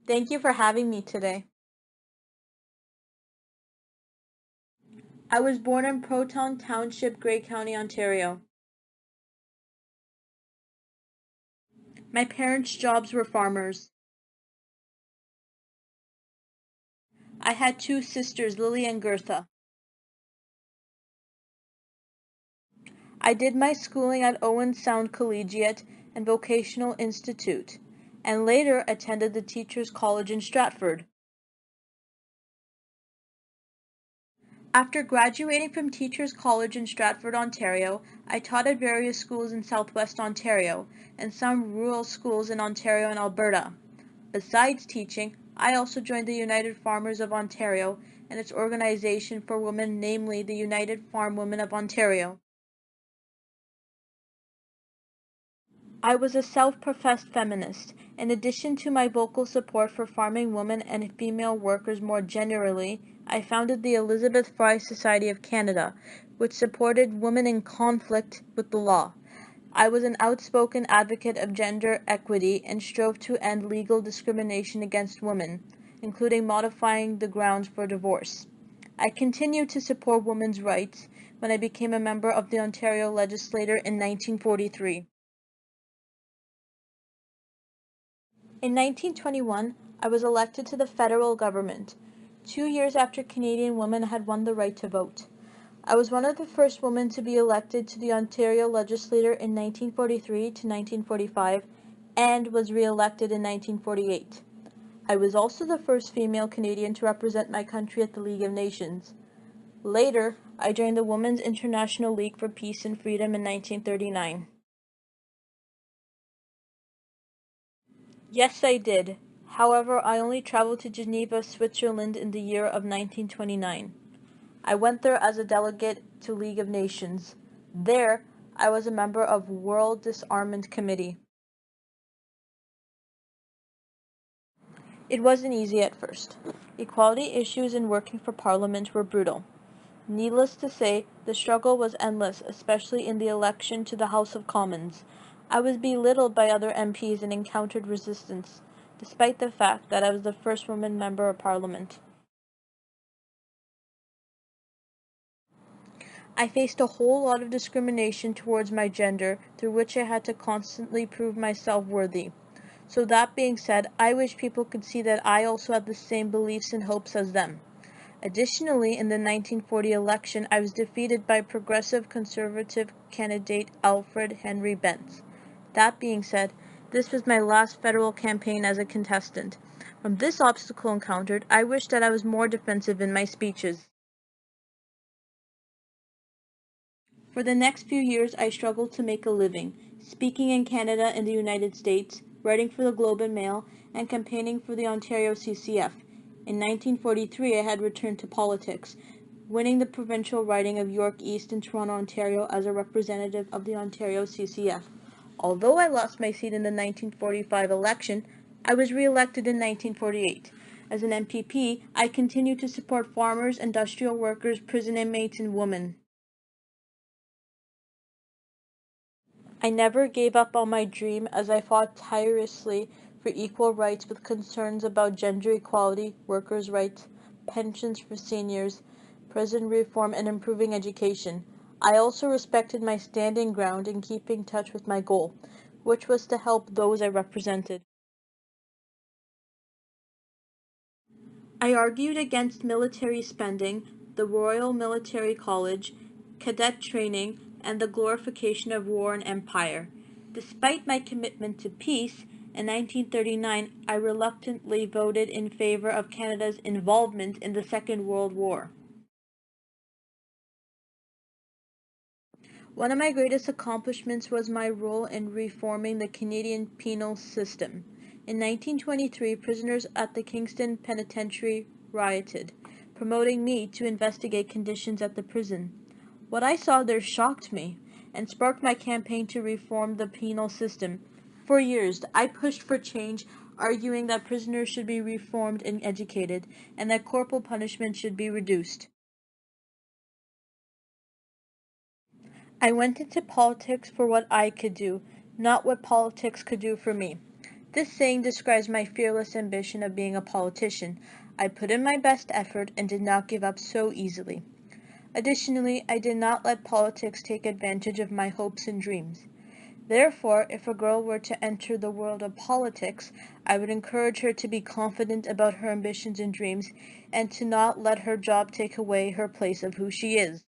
Thank you for having me today. I was born in Proton Township, Grey County, Ontario. My parents' jobs were farmers. I had two sisters, Lily and Gertha. I did my schooling at Owen Sound Collegiate and Vocational Institute, and later attended the Teachers College in Stratford. After graduating from Teachers College in Stratford, Ontario, I taught at various schools in southwest Ontario and some rural schools in Ontario and Alberta. Besides teaching, I also joined the United Farmers of Ontario and its organization for women, namely the United Farm Women of Ontario. I was a self-professed feminist. In addition to my vocal support for farming women and female workers more generally, I founded the Elizabeth Fry Society of Canada, which supported women in conflict with the law. I was an outspoken advocate of gender equity and strove to end legal discrimination against women, including modifying the grounds for divorce. I continued to support women's rights when I became a member of the Ontario Legislature in 1943. In 1921, I was elected to the federal government, 2 years after Canadian women had won the right to vote. I was one of the first women to be elected to the Ontario Legislature in 1943 to 1945 and was re-elected in 1948. I was also the first female Canadian to represent my country at the League of Nations. Later, I joined the Women's International League for Peace and Freedom in 1939. Yes, I did. However, I only traveled to Geneva, Switzerland in the year of 1929. I went there as a delegate to League of Nations. There, I was a member of World Disarmament Committee. It wasn't easy at first. Equality issues in working for Parliament were brutal. Needless to say, the struggle was endless, especially in the election to the House of Commons. I was belittled by other MPs and encountered resistance, despite the fact that I was the first woman member of Parliament. I faced a whole lot of discrimination towards my gender, through which I had to constantly prove myself worthy. So that being said, I wish people could see that I also had the same beliefs and hopes as them. Additionally, in the 1940 election, I was defeated by progressive conservative candidate Alfred Henry Bentz. That being said, this was my last federal campaign as a contestant. From this obstacle encountered, I wish that I was more defensive in my speeches. For the next few years, I struggled to make a living, speaking in Canada and the United States, writing for the Globe and Mail, and campaigning for the Ontario CCF. In 1943, I had returned to politics, winning the provincial riding of York East in Toronto, Ontario as a representative of the Ontario CCF. Although I lost my seat in the 1945 election, I was re-elected in 1948. As an MPP, I continued to support farmers, industrial workers, prison inmates, and women. I never gave up on my dream as I fought tirelessly for equal rights with concerns about gender equality, workers' rights, pensions for seniors, prison reform, and improving education. I also respected my standing ground in keeping in touch with my goal, which was to help those I represented. I argued against military spending, the Royal Military College, cadet training, and the glorification of war and empire. Despite my commitment to peace, in 1939 I reluctantly voted in favor of Canada's involvement in the Second World War. One of my greatest accomplishments was my role in reforming the Canadian penal system. In 1923, prisoners at the Kingston Penitentiary rioted, promoting me to investigate conditions at the prison. What I saw there shocked me and sparked my campaign to reform the penal system. For years, I pushed for change, arguing that prisoners should be reformed and educated, and that corporal punishment should be reduced. I went into politics for what I could do, not what politics could do for me. This saying describes my fearless ambition of being a politician. I put in my best effort and did not give up so easily. Additionally, I did not let politics take advantage of my hopes and dreams. Therefore, if a girl were to enter the world of politics, I would encourage her to be confident about her ambitions and dreams and to not let her job take away her place of who she is.